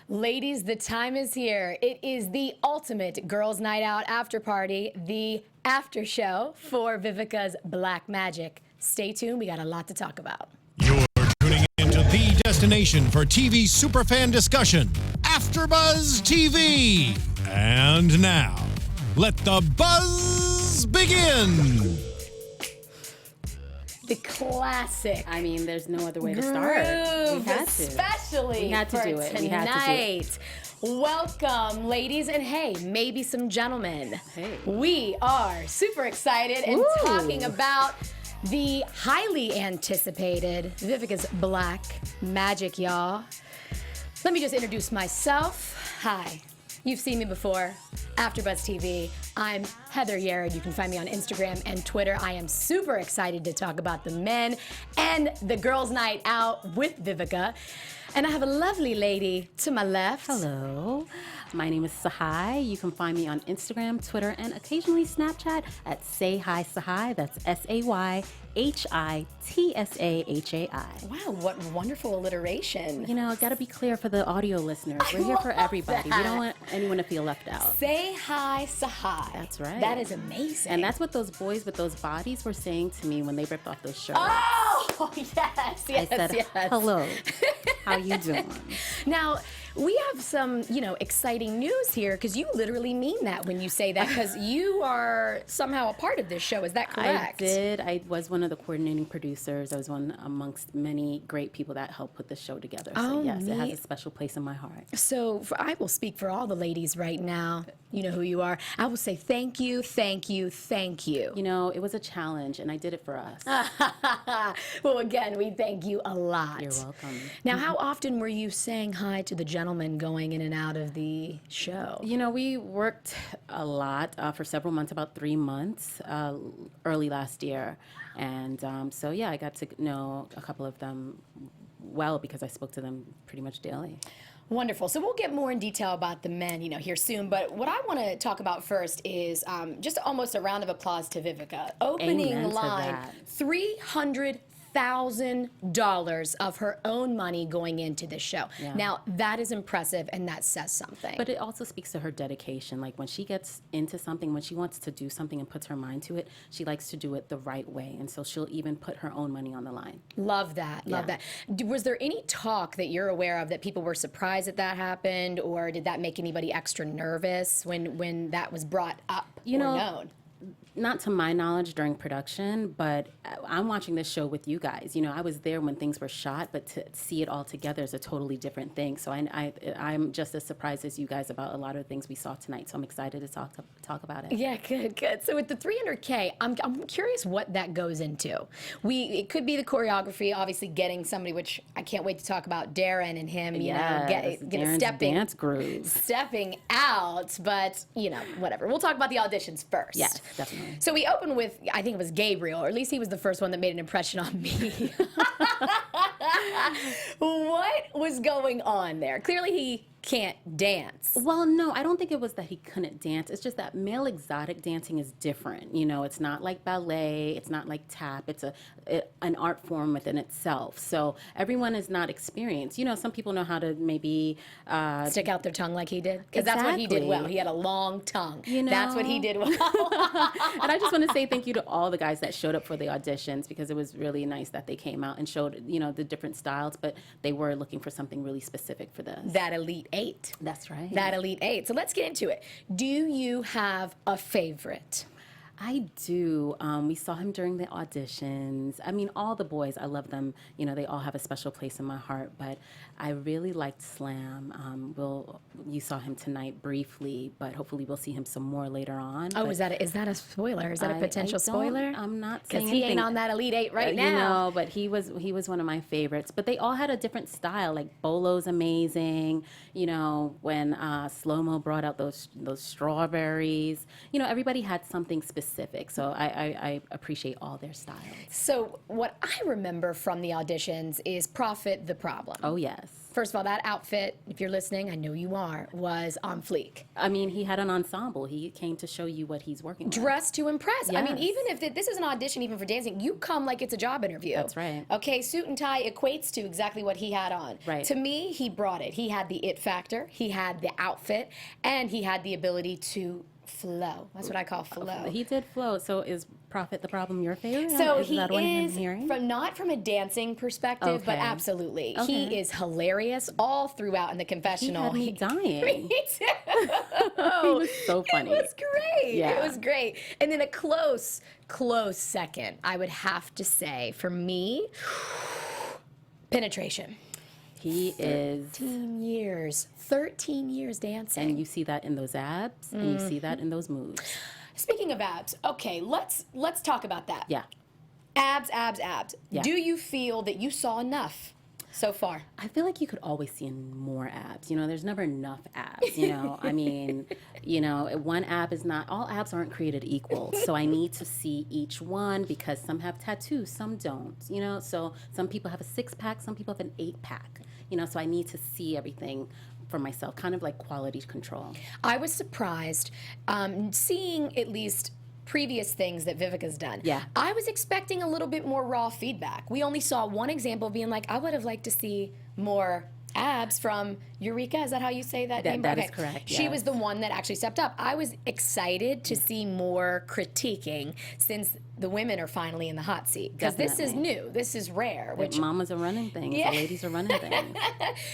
Ladies, the time is here. It is the ultimate girls' night out after party, the after show for Vivica's Black Magic. Stay tuned, we got a lot to talk about. You're tuning into the destination for TV superfan discussion, AfterBuzz TV. And now, let the buzz begin. The classic. I mean, there's no other way to start. We had to. Especially we had to for do it. tonight. We had to do it. Welcome, ladies, and hey, maybe some gentlemen. Hey. We are super excited and Ooh. talking about the highly anticipated Vivica's Black Magic, y'all. Let me just introduce myself. Hi. You've seen me before, AfterBuzz TV. I'm Heather Yerrid. You can find me on Instagram and Twitter. I am super excited to talk about the men and the girls' night out with Vivica. And I have a lovely lady to my left. Hello. My name is Tsahai. You can find me on Instagram, Twitter, and occasionally Snapchat at Say Hi Tsahai. That's SayHiTsahai. Wow, what wonderful alliteration. You know, I got to be clear for the audio listeners. We're here for everybody. that. We don't want anyone to feel left out. Say Hi Tsahai. That's right. That is amazing. And that's what those boys with those bodies were saying to me when they ripped off those shirts. Oh, yes, I said, yes. hello, how you doing? Now, we have some, exciting news here, because you literally mean that when you say that, because you are somehow a part of this show. Is that correct? I did. I was one of the coordinating producers. I was one amongst many great people that helped put the show together. So yes, it has a special place in my heart. So I will speak for all the ladies right now. You know who you are. I will say thank you, thank you, thank you. You know, it was a challenge, and I did it for us. Well, again, we thank you a lot. You're welcome. Now, how often were you saying hi to the gentlemen going in and out of the show? You know, we worked a lot for several months, about 3 months, early last year. And so, yeah, I got to know a couple of them well because I spoke to them pretty much daily. Wonderful. So we'll get more in detail about the men, here soon. But what I want to talk about first is just almost a round of applause to Vivica. Opening Amen to line, that. $300,000 of her own money going into this show. Yeah. Now, that is impressive, and that says something. But it also speaks to her dedication. Like when she gets into something, when she wants to do something and puts her mind to it, she likes to do it the right way. And so she'll even put her own money on the line. Love that. Love that. Was there any talk that you're aware of that people were surprised that happened, or did that make anybody extra nervous when that was brought up or known? Not to my knowledge during production, but I'm watching this show with you guys. I was there when things were shot, but to see it all together is a totally different thing. So I'm just as surprised as you guys about a lot of things we saw tonight. So I'm excited to talk about it. Yeah, good. So with the $300K, I'm curious what that goes into. It could be the choreography, obviously getting somebody, which I can't wait to talk about, Darrin and him, Darrin's dance grooves. Stepping out, but whatever. We'll talk about the auditions first. Yes, definitely. So we opened with, I think it was Gabriel, or at least he was the first one that made an impression on me. What was going on there? Clearly he can't dance. Well, no, I don't think it was that he couldn't dance. It's just that male exotic dancing is different. It's not like ballet. It's not like tap. It's an art form within itself. So everyone is not experienced. Some people know how to maybe stick out their tongue like he did. Because that's what he did well. He had a long tongue. That's what he did well. And I just want to say thank you to all the guys that showed up for the auditions, because it was really nice that they came out and showed, the different styles, but they were looking for something really specific for this. That Elite 8. That's right. That Elite 8. So let's get into it. Do you have a favorite? I do. We saw him during the auditions. I mean, all the boys, I love them. They all have a special place in my heart. But I really liked Slam. You saw him tonight briefly, but hopefully we'll see him some more later on. Oh, is that a spoiler? Is that a potential spoiler? I'm not saying because anything. he ain't on that Elite 8 right now. But he was one of my favorites. But they all had a different style. Like Bolo's amazing. When Slow-Mo brought out those strawberries. Everybody had something specific. So I appreciate all their styles. So what I remember from the auditions is Profit the Problem. Oh, yes. First of all, that outfit, if you're listening, I know you are, was on fleek. I mean, he had an ensemble. He came to show you what he's working with. Dressed to impress. I mean, Yes. even if this is an audition, even for dancing, you come like it's a job interview. That's right. Okay, suit and tie equates to exactly what he had on. Right. To me, he brought it. He had the it factor, he had the outfit, and he had the ability to flow. That's what I call flow. He did flow. So is Prophet the Problem your favorite? So is he that what I'm is, hearing? not from a dancing perspective, but Okay. absolutely. Okay. He is hilarious all throughout in the He confessional. had me dying. Me too. He was so funny. It was great. Yeah. It was great. And then a close second, I would have to say, for me, penetration. He is, 13 years dancing. and you see that in those abs, and you see that in those moves. Speaking of abs, okay, let's talk about that. Yeah. Abs. Yeah. Do you feel that you saw enough so far? I feel like you could always see more abs. You know, there's never enough abs. You know, I mean, you know, one ab is not, all abs aren't created equal. So I need to see each one because some have tattoos, some don't. You know, so some people have a 6-pack, some people have an 8-pack. You know, so I need to see everything for myself, kind of like quality control. I was surprised seeing at least previous things that Vivica's done. Yeah. I was expecting a little bit more raw feedback. We only saw one example being like, I would have liked to see more abs from Eureka. Is that how you say that name? That is correct, She yes. was the one that actually stepped up. I was excited to see more critiquing since the women are finally in the hot seat. Because this is Definitely. new. This is rare. Which Mamas are running things. Yeah. The ladies are running things.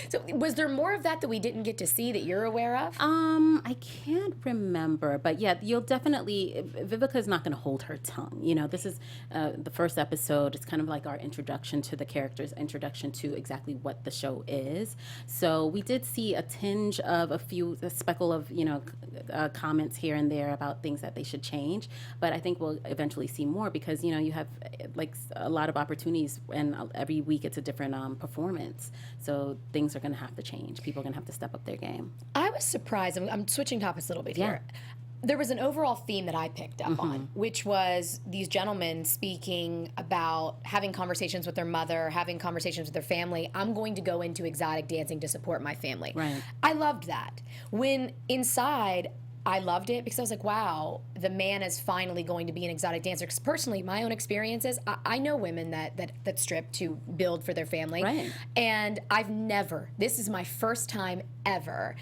So was there more of that we didn't get to see that you're aware of? I can't remember, but yeah, you'll definitely, Vivica's not going to hold her tongue. You know, this is the first episode. It's kind of like our introduction to the characters, introduction to exactly what the show is. So we did see a tinge of a speckle of, you know, comments here and there about things that they should change. But I think we'll eventually see more because, you know, you have like a lot of opportunities and every week it's a different performance. So things are going to have to change. People are going to have to step up their game. I was surprised. I'm switching topics a little bit Yeah. here. There was an overall theme that I picked up on, which was these gentlemen speaking about having conversations with their mother, having conversations with their family. I'm going to go into exotic dancing to support my family. Right. I loved that. When inside, I loved it because I was like, wow, the man is finally going to be an exotic dancer. Because personally, my own experiences, I know women that strip to build for their family. Right. And this is my first time ever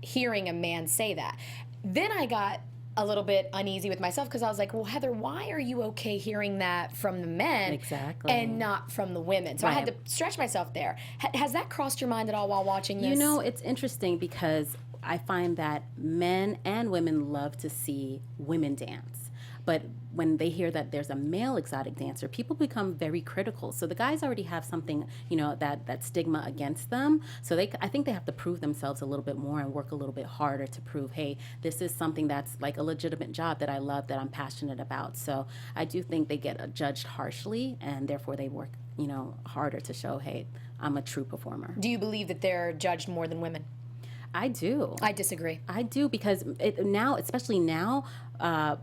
hearing a man say that. Then I got a little bit uneasy with myself because I was like, well, Heather, why are you okay hearing that from the men Exactly. and not from the women? So I had to Right. stretch myself there. Has that crossed your mind at all while watching this? You know, it's interesting because I find that men and women love to see women dance. But when they hear that there's a male exotic dancer, people become very critical. So the guys already have something, you know, that stigma against them. So I think they have to prove themselves a little bit more and work a little bit harder to prove, hey, this is something that's like a legitimate job that I love, that I'm passionate about. So I do think they get judged harshly, and therefore they work, you know, harder to show, hey, I'm a true performer. Do you believe that they're judged more than women? I do. I disagree. I do because now, especially now,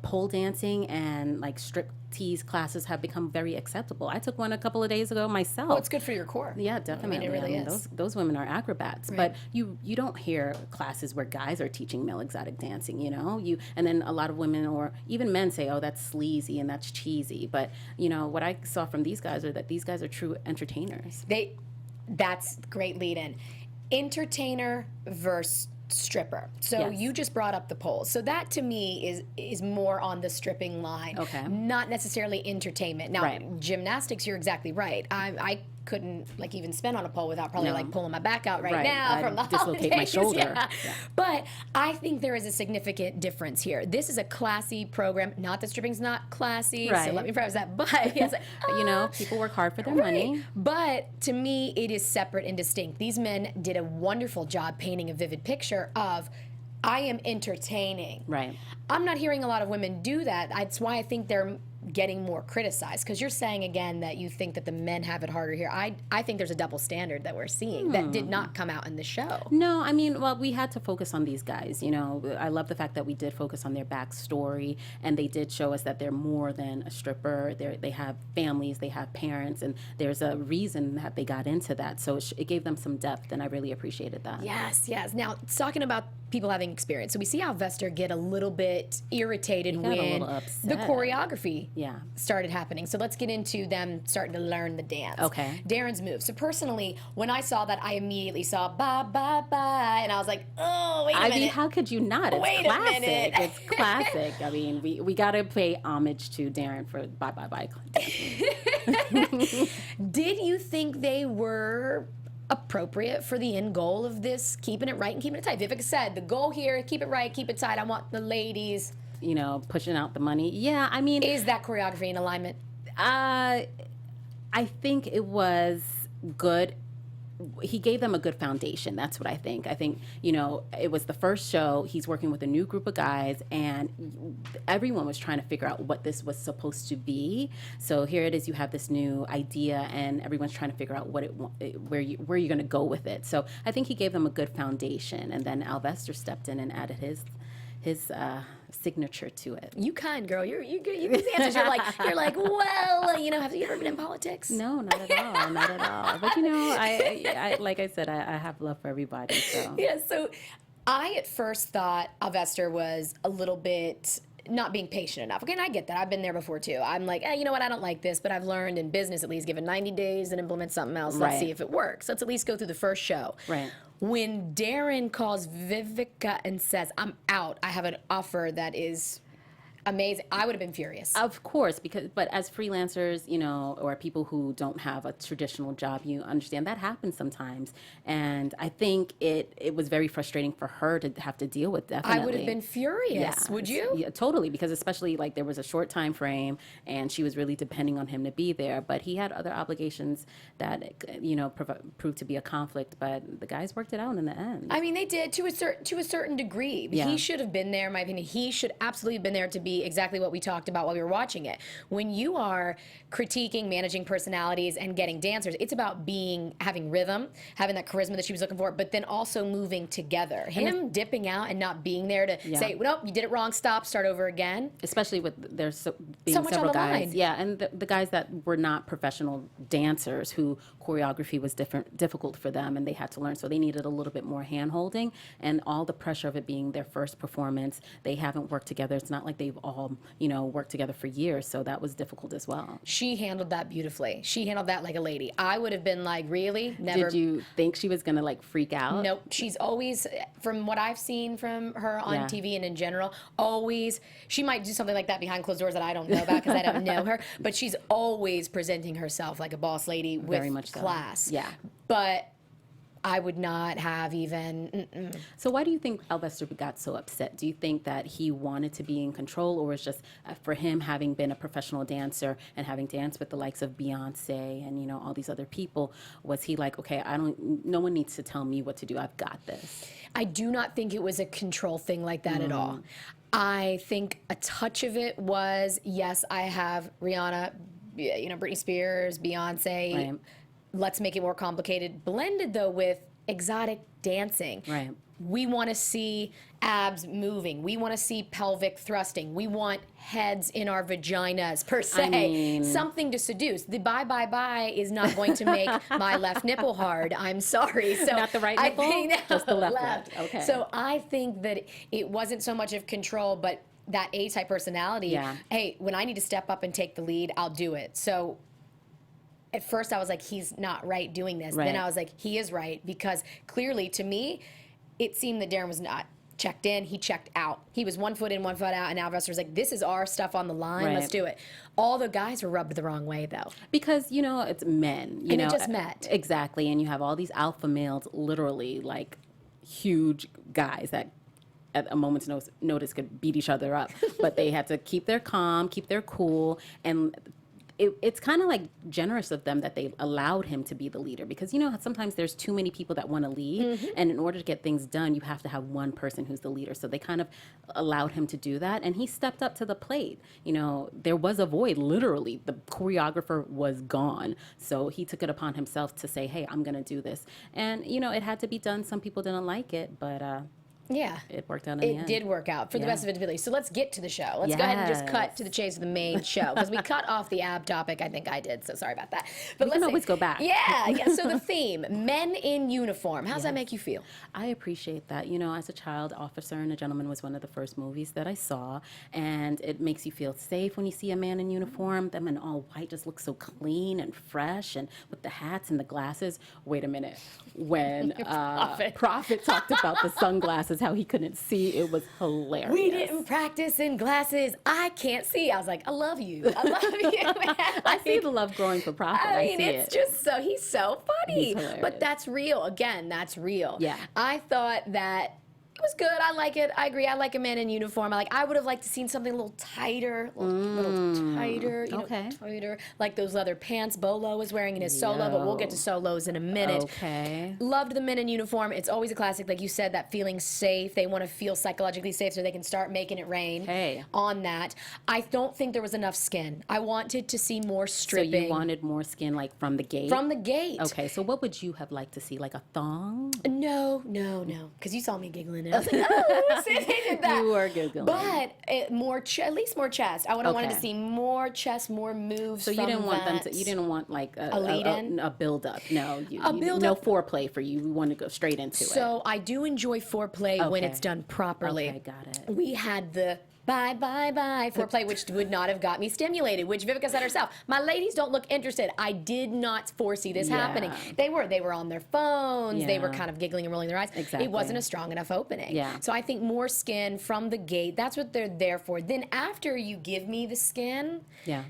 pole dancing and like strip tease classes have become very acceptable. I took one a couple of days ago myself. Well, it's good for your core. Yeah, definitely. it really is. Those women are acrobats, Right. but you don't hear classes where guys are teaching male exotic dancing. You know, and then a lot of women or even men say, "Oh, that's sleazy and that's cheesy." But you know what I saw from these guys are that these guys are true entertainers. That's great lead in. Entertainer versus stripper. So Yes. you just brought up the pole. So that to me is more on the stripping line. Okay. Not necessarily entertainment. Now, Right. gymnastics, you're exactly right. I couldn't like even spin on a pole without probably No. like pulling my back out right Right. now I'd from the dislocate my holidays. shoulder. Yeah. Yeah. But I think there is a significant difference here. This is a classy program. Not that stripping's not classy, so Right. let me preface that. But it's like, You know, people work hard for their money. but to me, it is separate and distinct. These men did a wonderful job painting a vivid picture of, I am entertaining. Right. I'm not hearing a lot of women do that. That's why I think they're getting more criticized? Because you're saying again that you think that the men have it harder here. I think there's a double standard that we're seeing that did not come out in the show. No, I mean, well, we had to focus on these guys. You know, I love the fact that we did focus on their backstory, and they did show us that they're more than a stripper. They have families, they have parents, and there's a reason that they got into that. So it gave them some depth, and I really appreciated that. Yes, yes. Now, talking about people having experience. So we see Alvester get a little bit irritated when the choreography started happening. So let's get into them starting to learn the dance. Okay. Darrin's move. So personally, when I saw that, I immediately saw bye, bye, bye. And I was like, oh, wait a minute. I mean, how could you not? It's wait classic. a minute. It's classic. I mean, we got to pay homage to Darrin for bye, bye, bye. Did you think they were appropriate for the end goal of this, keeping it right and keeping it tight? Vivica said, the goal here, keep it right, keep it tight. I want the ladies, you know, pushing out the money. Yeah, I mean, is that choreography in alignment? I think it was good. He gave them a good foundation. That's what I think. I think, you know, it was the first show. He's working with a new group of guys, and everyone was trying to figure out what this was supposed to be. So here it is. You have this new idea, and everyone's trying to figure out what where you're going to go with it. So I think he gave them a good foundation, and then Alvester stepped in and added his signature to it. You kind girl. You these answers. You're like, well, you know, have you ever been in politics? No, not at all, not at all. But you know, I like I said, I have love for everybody. So yeah. So I at first thought Alvester was a little bit not being patient enough. Okay, and I get that. I've been there before too. I'm like, you know what? I don't like this, but I've learned in business at least, given 90 days and implement something else. Let's see if it works. Let's at least go through the first show. Right. When Darrin calls Vivica and says, I'm out, I have an offer that is amazing, I would have been furious. Of course, but as freelancers, you know, or people who don't have a traditional job, you understand that happens sometimes. And I think it was very frustrating for her to have to deal with. Definitely, I would have been furious. Yeah, would you? Yeah, totally. Because especially like there was a short time frame, and she was really depending on him to be there. But he had other obligations that you know proved to be a conflict. But the guys worked it out in the end. I mean, they did to a certain degree. Yeah. He should have been there. In my opinion, he should absolutely have been there to be exactly what we talked about while we were watching it. When you are critiquing, managing personalities, and getting dancers, it's about having rhythm, having that charisma that she was looking for, but then also moving together. Him dipping out and not being there to say, nope, you did it wrong, stop, start over again. Especially with there's being so much several on the guys. line. Yeah, and the guys that were not professional dancers who choreography was difficult for them, and they had to learn, so they needed a little bit more hand-holding, and all the pressure of it being their first performance. They haven't worked together. It's not like they've all, you know, worked together for years, so that was difficult as well. She handled that beautifully. She handled that like a lady. I would have been like, really? Never. Did you think she was gonna like freak out? Nope. She's always, from what I've seen from her on TV and in general, always, she might do something like that behind closed doors that I don't know about because I don't know her, but she's always presenting herself like a boss lady with Very much class. So. Yeah. But I would not have even. So why do you think Alvester got so upset? Do you think that he wanted to be in control, or was just for him having been a professional dancer and having danced with the likes of Beyonce and, you know, all these other people, was he like, okay, no one needs to tell me what to do, I've got this? I do not think it was a control thing like that at all. I think a touch of it was, yes, I have Rihanna, you know, Britney Spears, Beyonce. Right. Let's make it more complicated. Blended, though, with exotic dancing. Right. We want to see abs moving. We want to see pelvic thrusting. We want heads in our vaginas, per se. I mean, something to seduce. The bye, bye, bye is not going to make my left nipple hard. I'm sorry. So not the right nipple? I think, just the left. Okay. So I think that it wasn't so much of control, but that A-type personality. Yeah. Hey, when I need to step up and take the lead, I'll do it. So at first I was like, he's not right doing this. Right. Then I was like, he is right, because clearly to me, it seemed that Darrin was not checked in, he checked out. He was 1 foot in, 1 foot out, and Alvester was like, this is our stuff on the line, Right. let's do it. All the guys were rubbed the wrong way, though. Because, you know, it's men. You And know, it just met. Exactly, and you have all these alpha males, literally, like, huge guys that at a moment's notice could beat each other up. But they had to keep their calm, keep their cool, and it's kind of like generous of them that they allowed him to be the leader, because sometimes there's too many people that want to lead, and in order to get things done, you have to have one person who's the leader. So they kind of allowed him to do that, and he stepped up to the plate. There was a void, literally. The choreographer was gone, so he took it upon himself to say, hey, I'm gonna do this. And it had to be done. Some people didn't like it, but yeah, it worked out in the end. It did work out for the best of its ability. So let's get to the show. Let's go ahead and just cut to the chase of the main show, because we cut off the ab topic. I think I did, so sorry about that. But we can always go back. Yeah. So the theme, men in uniform. How does that make you feel? I appreciate that. As a child, Officer and a Gentleman was one of the first movies that I saw, and it makes you feel safe when you see a man in uniform. Them in all white just look so clean and fresh, and with the hats and the glasses. Wait a minute. When Prophet talked about the sunglasses, how he couldn't see, it was hilarious. We didn't practice in glasses. I can't see. I was like, I love you. I love you, man. I see the love growing for Prophet. I mean, it's just so, he's so funny. He's hilarious. But that's real. Again, that's real. Yeah. I thought that it was good. I like it. I agree. I like a man in uniform. I would have liked to seen something a little tighter, little tighter, tighter, like those leather pants Bolo was wearing in his solo, but we'll get to solos in a minute. Okay. Loved the men in uniform. It's always a classic, like you said, that feeling safe. They want to feel psychologically safe so they can start making it rain on that. I don't think there was enough skin. I wanted to see more stripping. So you wanted more skin, like from the gate? From the gate. Okay, so what would you have liked to see? Like a thong? No, because you saw me giggling. I was like, oh, see, they did that. You were giggling. But at least more chest. I would have wanted to see more chest, more moves. So you didn't want them to. You didn't want like a lead-in, a build-up. No, no foreplay for you. You want to go straight into it. So I do enjoy foreplay when it's done properly. Okay, got it. We had the bye, bye, bye foreplay, which would not have got me stimulated, which Vivica said herself. My ladies don't look interested. I did not foresee this happening. They were on their phones. They were kind of giggling and rolling their eyes. Exactly. It wasn't a strong enough opening. Yeah. So I think more skin from the gate, that's what they're there for. Then after you give me the skin,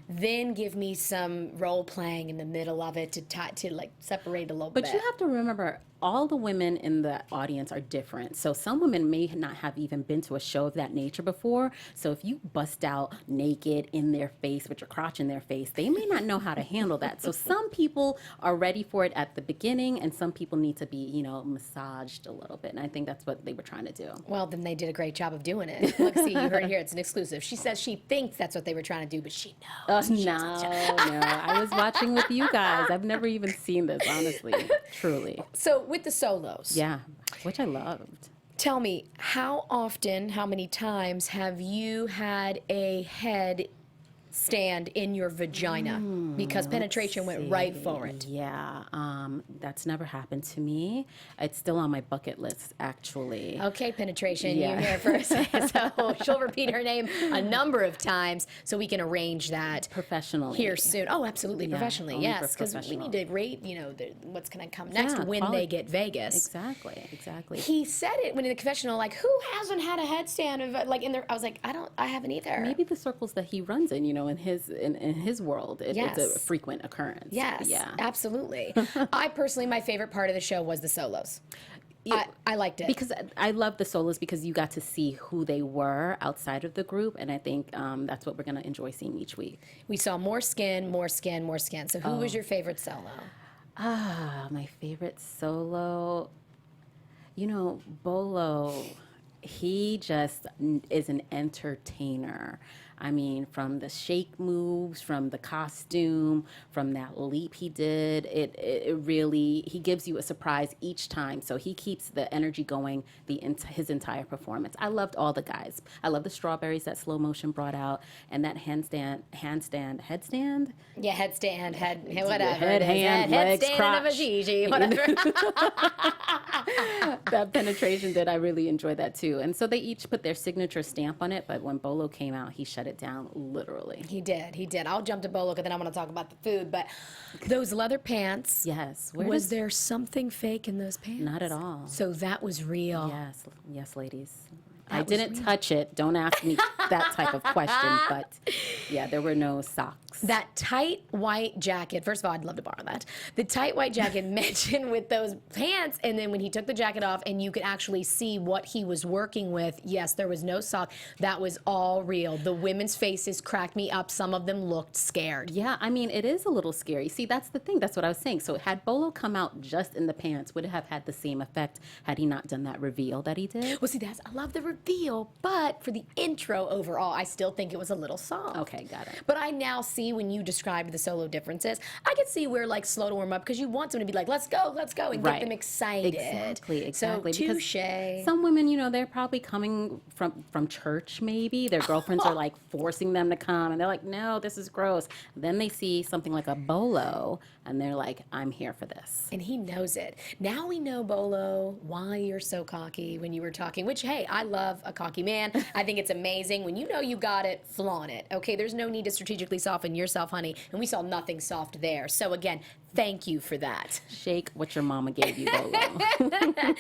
then give me some role playing in the middle of it to like separate a little bit. But you have to remember, all the women in the audience are different. So some women may not have even been to a show of that nature before. So if you bust out naked in their face with your crotch in their face, they may not know how to handle that. So some people are ready for it at the beginning, and some people need to be, massaged a little bit. And I think that's what they were trying to do. Well, then they did a great job of doing it. Look, see, you heard it here. It's an exclusive. She says she thinks that's what they were trying to do, but she knows. No. I was watching with you guys. I've never even seen this, honestly, truly. So with the solos. Yeah, which I loved. Tell me, how many times have you had a head stand in your vagina because penetration went right for it? Yeah, that's never happened to me. It's still on my bucket list, actually. Okay, penetration, you hear first. So she'll repeat her name a number of times so we can arrange that professionally here soon. Oh, absolutely, professionally, yes, because we need to rate, what's going to come next when they get Vegas. Exactly. He said it when in the confessional, like, who hasn't had a headstand of like in there? I was like, I haven't either. Maybe the circles that he runs in, in his world, it's a frequent occurrence. Yes, absolutely. I personally, my favorite part of the show was the solos. I liked it. Because I love the solos because you got to see who they were outside of the group, and I think that's what we're going to enjoy seeing each week. We saw more skin. So who was your favorite solo? My favorite solo, Bolo, he just is an entertainer. I mean, from the shake moves, from the costume, from that leap he did, it really, he gives you a surprise each time. So he keeps the energy going his entire performance. I loved all the guys. I love the strawberries that slow motion brought out, and that headstand. Yeah, headstand, whatever. Hand, legs, crotch. Whatever. That penetration I really enjoyed that too. And so they each put their signature stamp on it, but when Bolo came out, he shut it down literally. He did. I'll jump to Bolo because then I'm going to talk about the food, but those leather pants. Yes. Was there something fake in those pants? Not at all. So that was real. Yes, ladies. I didn't touch it. Don't ask me that type of question, but yeah, there were no socks looks. That tight white jacket, first of all, I'd love to borrow that. The tight white jacket mentioned with those pants, and then when he took the jacket off and you could actually see what he was working with, yes, there was no sock. That was all real. The women's faces cracked me up. Some of them looked scared. Yeah, I mean, it is a little scary. See, that's the thing. That's what I was saying. So had Bolo come out just in the pants, would it have had the same effect had he not done that reveal that he did? Well, see, I love the reveal, but for the intro overall, I still think it was a little soft. Okay, got it. But I now see when you described the solo differences, I could see where like slow to warm up because you want them to be like, let's go, and get them excited. Exactly. So touche. Some women, you know, they're probably coming from church maybe. Their girlfriends are like forcing them to come and they're like, no, this is gross. Then they see something like a Bolo and they're like, I'm here for this. And he knows it. Now we know, Bolo, why you're so cocky when you were talking, which, hey, I love a cocky man. I think it's amazing. When you know you got it, flaunt it. Okay, there's no need to strategically soften yourself, honey. And we saw nothing soft there. So again, thank you for that. Shake what your mama gave you, Bolo.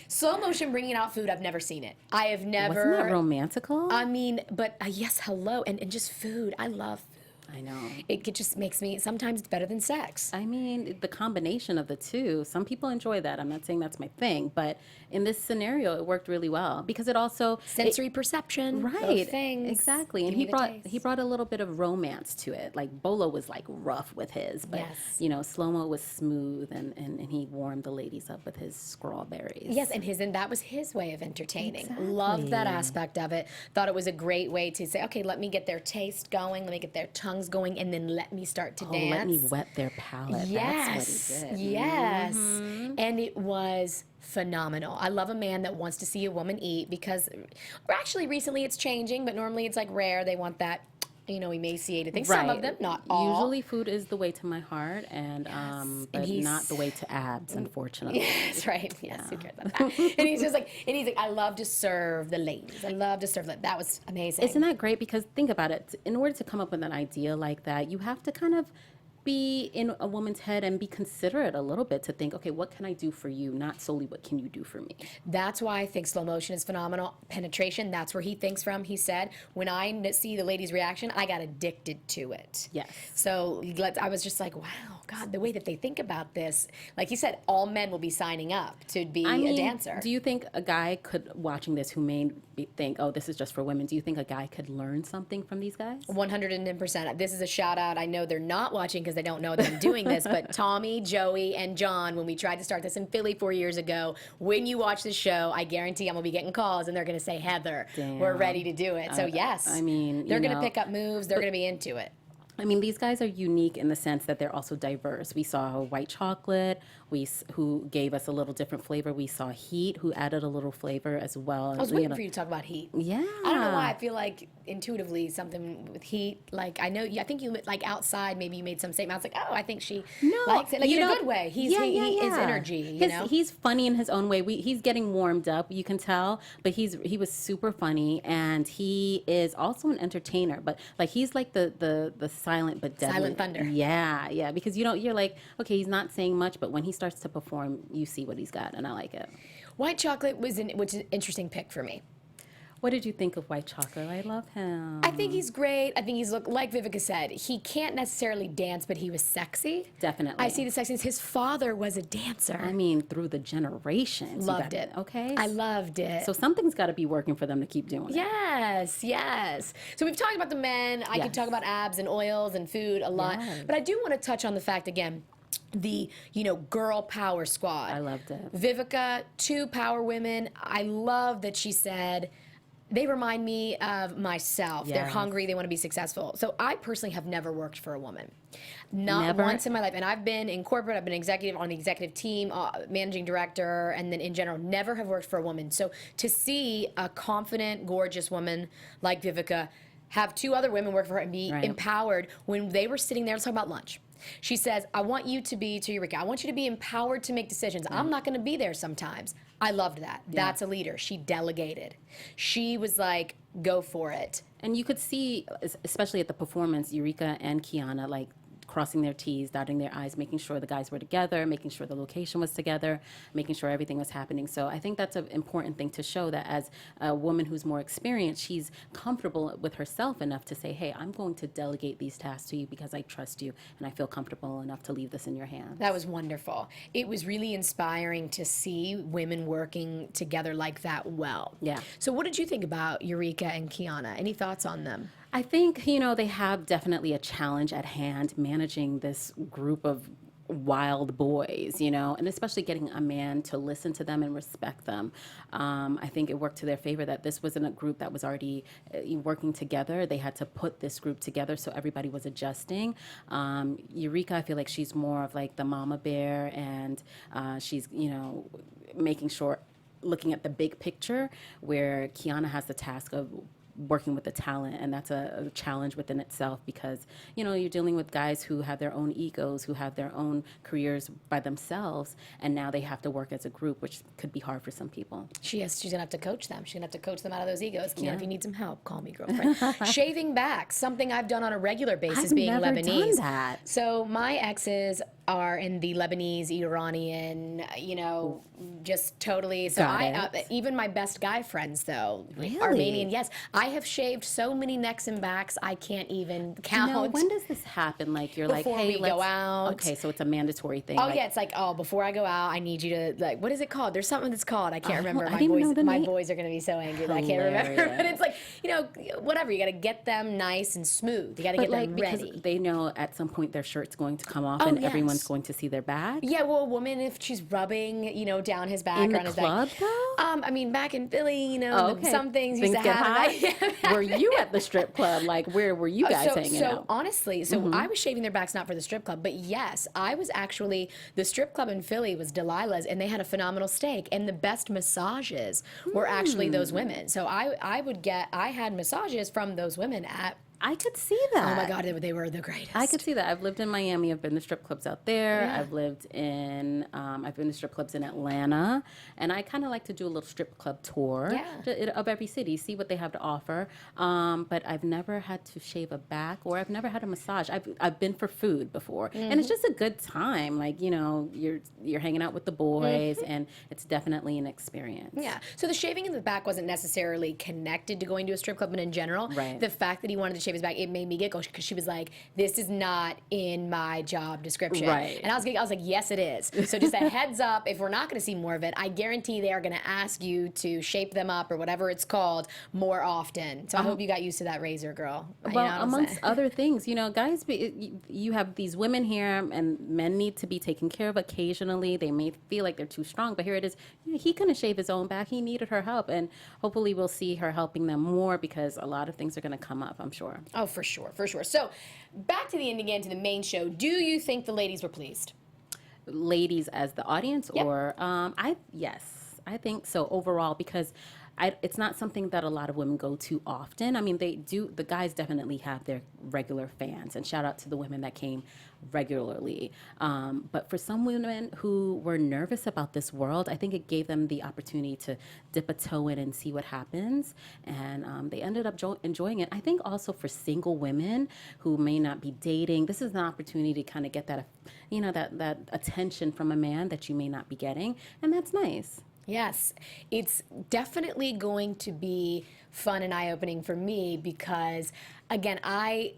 Slow motion bringing out food, I've never seen it. I have never. Wasn't that romantical? I mean, but yes, hello. And just food. I love food. I know. It just makes me, sometimes it's better than sex. I mean, the combination of the two, some people enjoy that. I'm not saying that's my thing, but in this scenario, it worked really well because it also sensory perception, right? Of things. Exactly, and he brought a little bit of romance to it. Like Bolo was like rough with his, but you know, Slow-mo was smooth, and he warmed the ladies up with his strawberries. Yes, and that was his way of entertaining. Exactly. Loved that aspect of it. Thought it was a great way to say, okay, let me get their taste going, let me get their tongues going, and then let me start to dance. Let me wet their palate. Yes. That's what he did. Yes. And it was phenomenal. I love a man that wants to see a woman eat because, or actually recently it's changing, but normally it's like rare. They want that, you know, emaciated thing. Right. Some of them, not all. Usually food is the way to my heart, and but not the way to abs, unfortunately. Yes, right. Yes, who cares about that? And he's like, I love to serve the ladies. I love to serve them. That was amazing. Isn't that great? Because think about it. In order to come up with an idea like that, you have to kind of be in a woman's head and be considerate a little bit to think, okay, what can I do for you? Not solely what can you do for me? That's why I think slow motion is phenomenal. Penetration, that's where he thinks from. He said, when I see the lady's reaction, I got addicted to it. Yes. So I was just like, wow, God, the way that they think about this. Like he said, all men will be signing up to be a dancer. Do you think a guy could, watching this, who may think, oh, this is just for women, do you think a guy could learn something from these guys? 110%. This is a shout out. I know they're not watching because they don't know that I'm doing this, but Tommy, Joey, and John, when we tried to start this in Philly 4 years ago, when you watch the show, I guarantee I'm going to be getting calls and they're going to say, Heather, we're ready to do it. So yes, I mean, they're going to pick up moves. They're going to be into it. I mean, these guys are unique in the sense that they're also diverse. We saw White Chocolate, who gave us a little different flavor. We saw Heat, who added a little flavor as well. I was waiting for you to talk about Heat. Yeah. I don't know why. I feel like intuitively something with Heat, like I think you, like outside, maybe you made some statement. I was like, oh, I think she likes it. Like in a good way. His energy, He's funny in his own way. He's getting warmed up, you can tell, but he was super funny, and he is also an entertainer, but like he's like the silent but deadly. Silent thunder. Yeah, because you're like, okay, he's not saying much, but when he starts to perform, you see what he's got, and I like it. White Chocolate which is an interesting pick for me. What did you think of White Chocolate? I love him. I think he's great. I think he's like Vivica said, he can't necessarily dance, but he was sexy. Definitely. I see the sexiness. His father was a dancer. I mean, through the generations. Loved it. Okay. I loved it. So something's got to be working for them to keep doing it. Yes. So we've talked about the men. I could talk about abs and oils and food a lot. Yes. But I do want to touch on the fact again, the girl power squad. I loved it. Vivica, 2 power women. I love that she said, they remind me of myself. Yes. They're hungry. They want to be successful. So I personally have never worked for a woman. Not once in my life. And I've been in corporate. I've been executive on the executive team, managing director, and then in general, never have worked for a woman. So to see a confident, gorgeous woman like Vivica have 2 other women work for her and be empowered when they were sitting there, let's talk about lunch. She says, I want you to be, to Eureka, I want you to be empowered to make decisions. I'm not going to be there sometimes. I loved that. Yeah. That's a leader. She delegated. She was like, go for it. And you could see, especially at the performance, Eureka and Kiana, like, crossing their T's, dotting their I's, making sure the guys were together, making sure the location was together, making sure everything was happening. So I think that's an important thing to show that as a woman who's more experienced, she's comfortable with herself enough to say, hey, I'm going to delegate these tasks to you because I trust you and I feel comfortable enough to leave this in your hands. That was wonderful. It was really inspiring to see women working together like that well. Yeah. So what did you think about Eureka and Kiana? Any thoughts on them? I think, they have definitely a challenge at hand managing this group of wild boys, and especially getting a man to listen to them and respect them. I think it worked to their favor that this wasn't a group that was already working together. They had to put this group together so everybody was adjusting. Eureka, I feel like she's more of like the mama bear, and she's, making sure, looking at the big picture, where Kiana has the task of working with the talent, and that's a challenge within itself because you're dealing with guys who have their own egos, who have their own careers by themselves, and now they have to work as a group, which could be hard for some people. She's gonna have to coach them. She's gonna have to coach them out of those egos. Kiana, if you need some help, call me, girlfriend. Shaving back, something I've done on a regular basis, I've being never Lebanese. done that. So my exes are in the Lebanese, Iranian, just totally. So even my best guy friends, though, Really? Armenian, yes. I have shaved so many necks and backs, I can't even count. When does this happen? Like you're Before like, hey, we go out. Okay, so it's a mandatory thing. Oh, yeah, it's like, before I go out, I need you to, like, what is it called? There's something that's called. I can't remember. I didn't know the My name. boys are going to be so angry that I can't remember. But it's like, whatever. You got to get them nice and smooth. You got to get them ready. Because they know at some point their shirt's going to come off Oh, and yes. everyone's going to see their back. Yeah, well, a woman, if she's rubbing, down his back In or the on his club, back. though? I mean, back in Philly, Okay. some things Things used to get happen. hot? Were you at the strip club? Like, where were you guys hanging out? Honestly, I was shaving their backs not for the strip club, but yes, I was actually, the strip club in Philly was Delilah's, and they had a phenomenal steak, and the best massages were actually those women. So I had massages from those women at, I could see that. oh my God, they were the greatest. I could see that. I've lived in Miami. I've been to strip clubs out there. Yeah. I've been to strip clubs in Atlanta. And I kind of like to do a little strip club tour of every city, see what they have to offer. But I've never had to shave a back, or I've never had a massage. I've been for food before. And it's just a good time. Like, you're hanging out with the boys, and it's definitely an experience. Yeah. So the shaving in the back wasn't necessarily connected to going to a strip club, but in general, Right. the fact that he wanted to shave his back, it made me giggle because she was like, "This is not in my job description." Right. And I was like, "Yes, it is." So just a heads up, if we're not going to see more of it, I guarantee they are going to ask you to shape them up or whatever it's called more often. So I hope you got used to that razor, girl. You know what I'm amongst saying? other things, guys, you have these women here, and men need to be taken care of occasionally. They may feel like they're too strong, but here it is. He couldn't shave his own back. He needed her help, and hopefully we'll see her helping them more because a lot of things are going to come up, I'm sure. Oh, for sure, for sure. So back to the end again, to the main show. Do you think the ladies were pleased? Ladies as the audience, Yep. or yes, I think so overall, because it's not something that a lot of women go to often. I mean, the guys definitely have their regular fans, and shout out to the women that came regularly. But for some women who were nervous about this world, I think it gave them the opportunity to dip a toe in and see what happens. And they ended up enjoying it. I think also for single women who may not be dating, this is an opportunity to kind of get that, that attention from a man that you may not be getting. And that's nice. Yes, it's definitely going to be fun and eye-opening for me because, again, I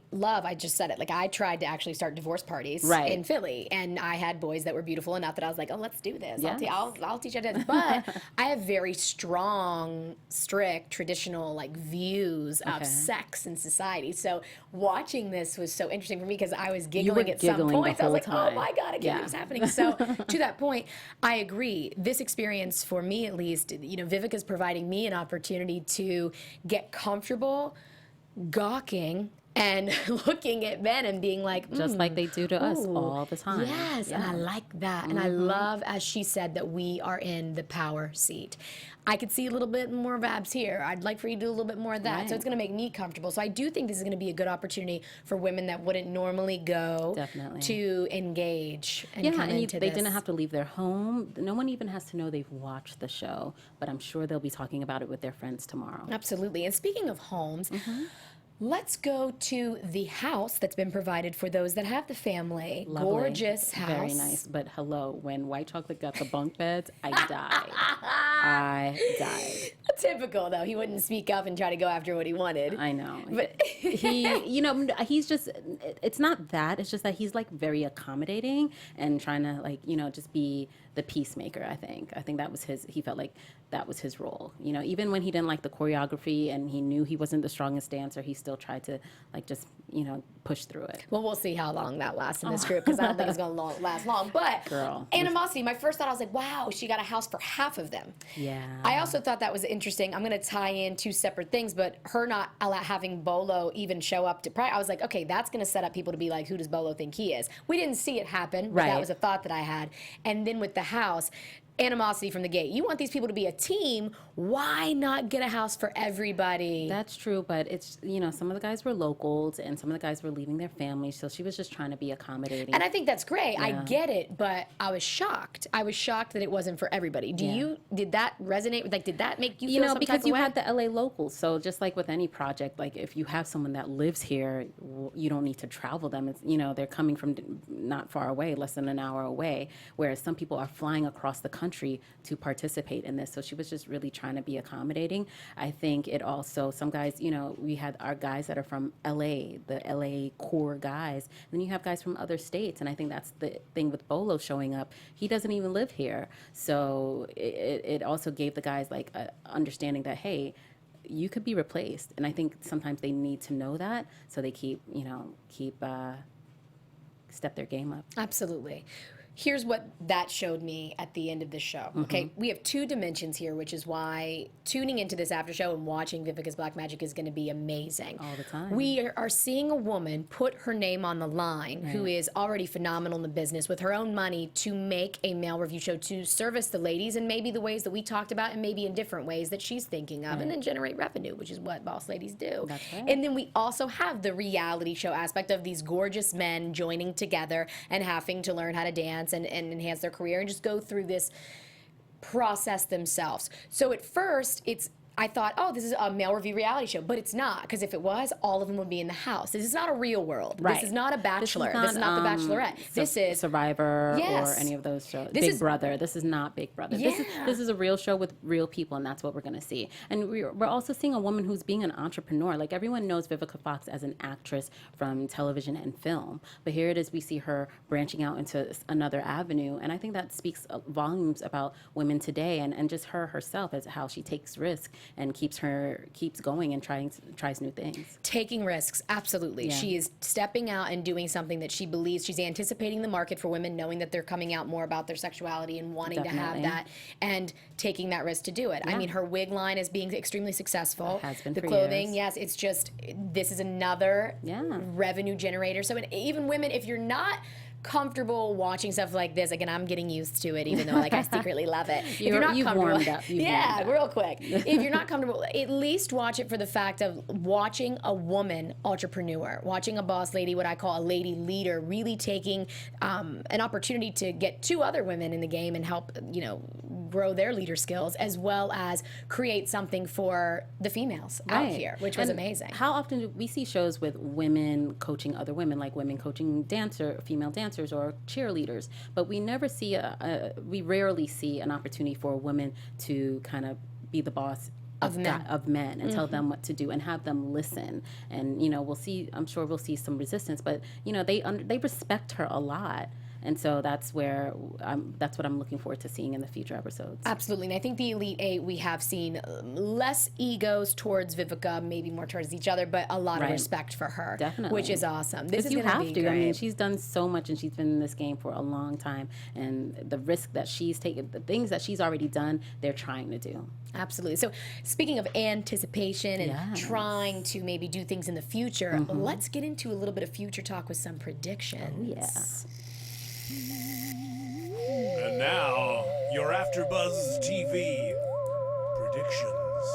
just said it, like I tried to actually start divorce parties in Philly, and I had boys that were beautiful enough that I was like, oh, let's do this. Yes. I'll teach you how to dance. But I have very strong, strict, traditional views of sex and society. So watching this was so interesting for me because I was giggling at some points. I was like, oh my God, I can't believe it's happening. So to that point, I agree. This experience, for me at least, Vivica's providing me an opportunity to get comfortable gawking and looking at men and being like, just like they do to us all the time. Yes, and I like that. And I love, as she said, that we are in the power seat. I could see a little bit more of abs here. I'd like for you to do a little bit more of that. Right. So it's going to make me comfortable. So I do think this is going to be a good opportunity for women that wouldn't normally go to engage and come into they this. didn't have to leave their home. No one even has to know they've watched the show, but I'm sure they'll be talking about it with their friends tomorrow. Absolutely. And speaking of homes, Let's go to the house that's been provided for those that have the family. Lovely. Gorgeous house. Very nice. But hello, when White Chocolate got the bunk beds, I died. I died. Typical, though. He wouldn't speak up and try to go after what he wanted. I know. But He's just, it's not that. It's just that he's like very accommodating and trying to like, just be the peacemaker, I think. I think that was he felt like that was his role. Even when he didn't like the choreography and he knew he wasn't the strongest dancer, he still tried to like just, push through it. Well, we'll see how long that lasts in this group because I don't think it's going to last long. But Girl. animosity, my first thought, I was like, wow, she got a house for half of them. Yeah. I also thought that was interesting. I'm going to tie in two separate things, but her not having Bolo even show up to pride, I was like, okay, that's going to set up people to be like, who does Bolo think he is? We didn't see it happen, but that Right. was a thought that I had. And then with the house, animosity from the gate. You want these people to be a team. Why not get a house for everybody? That's true, but it's, some of the guys were locals and some of the guys were leaving their families, so she was just trying to be accommodating. And I think that's great. I Yeah. get it, but I was shocked. I was shocked that it wasn't for everybody. Did that resonate? Like, did that make you feel some type because of you way? had the LA locals, so just like with any project, like if you have someone that lives here, you don't need to travel them. It's, they're coming from not far away, less than an hour away, whereas some people are flying across the country to participate in this. So she was just really trying to be accommodating. I think it also, some guys, we had our guys that are from LA, the LA core guys, and then you have guys from other states, and I think that's the thing with Bolo showing up. He doesn't even live here. So it also gave the guys like a understanding that, hey, you could be replaced. And I think sometimes they need to know that, so they step their game up. Absolutely. Here's what that showed me at the end of the show. Okay, we have two dimensions here, which is why tuning into this after show and watching Vivica's Black Magic is going to be amazing. All the time. We are seeing a woman put her name on the line who is already phenomenal in the business with her own money to make a male review show to service the ladies in maybe the ways that we talked about and maybe in different ways that she's thinking of and then generate revenue, which is what boss ladies do. That's right. And then we also have the reality show aspect of these gorgeous men joining together and having to learn how to dance and enhance their career and just go through this process themselves. So at first, I thought, oh, this is a male review reality show, but it's not, because if it was, all of them would be in the house. This is not a real world. Right. This is not a Bachelor. This is not The Bachelorette. This is Survivor Yes. or any of those shows. This Big is- Brother. This is not Big Brother. Yeah. This is a real show with real people, and that's what we're going to see. And we're also seeing a woman who's being an entrepreneur. Like, everyone knows Vivica Fox as an actress from television and film, but here it is, we see her branching out into another avenue, and I think that speaks volumes about women today and just her herself, as how she takes risks and keeps going and tries new things. taking risks, absolutely. Yeah. She is stepping out and doing something that she believes. She's anticipating the market for women, knowing that they're coming out more about their sexuality and wanting to have Definitely. that, and taking that risk to do it. I Yeah. mean, her wig line is being extremely successful. It has been the for clothing, years. yes, it's just, this is another Yeah. revenue generator. So even women, if you're not comfortable watching stuff like this, again, I'm getting used to it, even though like I secretly love it. If you're not You've comfortable, warmed up. You've yeah, warmed up. real quick. If you're not comfortable, at least watch it for the fact of watching a woman entrepreneur, watching a boss lady, what I call a lady leader, really taking an opportunity to get two other women in the game and help, grow their leader skills, as well as create something for the females out Right. here, which was And amazing. How often do we see shows with women coaching other women, like women coaching female dancers or cheerleaders? But we never see we rarely see an opportunity for a woman to kind of be the boss Of men. of men and tell them what to do and have them listen. And I'm sure we'll see some resistance, but they respect her a lot. And so that's what I'm looking forward to seeing in the future episodes. Absolutely. And I think the Elite Eight, we have seen less egos towards Vivica, maybe more towards each other, but a lot of Right. respect for her. Definitely. Which is awesome. This is You going have be to. great. I mean, she's done so much and she's been in this game for a long time. And the risk that she's taken, the things that she's already done, they're trying to do. Absolutely. So speaking of anticipation and Yes. trying to maybe do things in the future, let's get into a little bit of future talk with some predictions. Yeah. And now, your AfterBuzz TV predictions.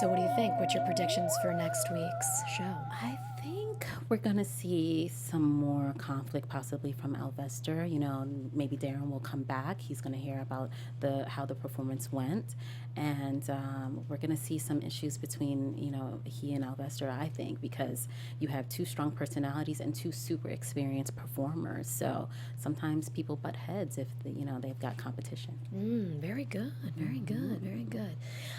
So what do you think? What's your predictions for next week's show? I think think we're going to see some more conflict possibly from Alvester. You know, maybe Darrin will come back. He's going to hear about how the performance went. And we're going to see some issues between, you know, he and Alvester, I think, because you have two strong personalities and two super experienced performers. So sometimes people butt heads if, they've got competition. Very good, very good, very good.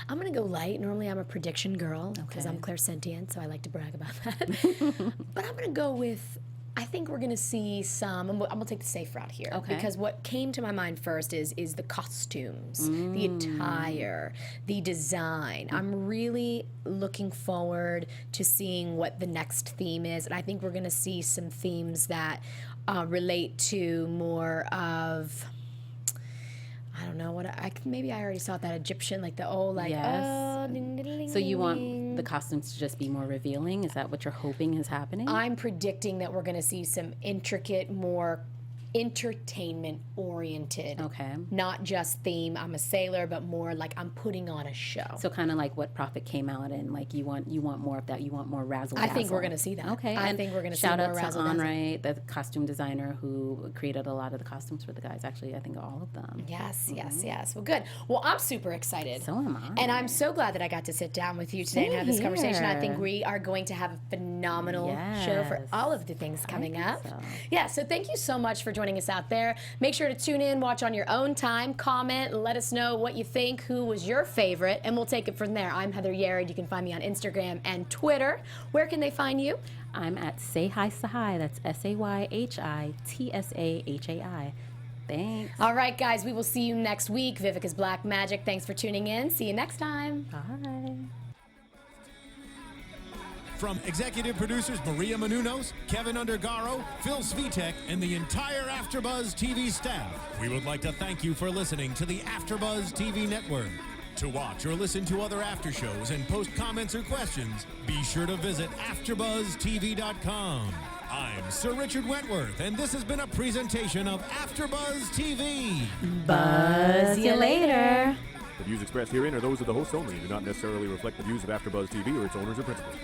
I'm going to go light. Normally I'm a prediction girl because I'm clairsentient, so I like to brag about that. But I'm going to go with, I think we're going to see some, I'm going to take the safe route here. Okay. Because what came to my mind first is the costumes, the attire, the design. I'm really looking forward to seeing what the next theme is. And I think we're going to see some themes that relate to more of, I don't know what maybe I already saw that Egyptian, like the old, like, Yes. ding, ding, ding, So you want ding. the costumes to just be more revealing? Is that what you're hoping is happening? I'm predicting that we're going to see some intricate, more entertainment oriented. Okay. Not just theme, I'm a sailor, but more like I'm putting on a show. So kind of like what Prophet came out in, like you want more of that. You want more razzle dazzle. I think we're going to see that. Okay. I think we're going to see shout more out to razzle dazzle. Enright, the costume designer who created a lot of the costumes for the guys. Actually, I think all of them. Yes, yes. Well, good. Well, I'm super excited. So am I. And I'm so glad that I got to sit down with you today and Same have this conversation. I think here. we are going to have a phenomenal show for Yes. all of the things coming think up. so. Yeah, so thank you so much for joining us out there. Make sure to tune in, watch on your own time, comment, let us know what you think, who was your favorite, and we'll take it from there. I'm Heather Yerrid. You can find me on Instagram and Twitter. Where can they find you? I'm at Tsahai. That's SayHiTsahai. Thanks. All right, guys, we will see you next week. Vivica's Black Magic. Thanks for tuning in. See you next time. Bye. From executive producers Maria Menounos, Kevin Undergaro, Phil Svitek, and the entire AfterBuzz TV staff, we would like to thank you for listening to the AfterBuzz TV network. To watch or listen to other after shows and post comments or questions, be sure to visit AfterBuzzTV.com. I'm Sir Richard Wentworth, and this has been a presentation of AfterBuzz TV. Buzz you later. The views expressed herein are those of the hosts only and do not necessarily reflect the views of AfterBuzz TV or its owners or principals.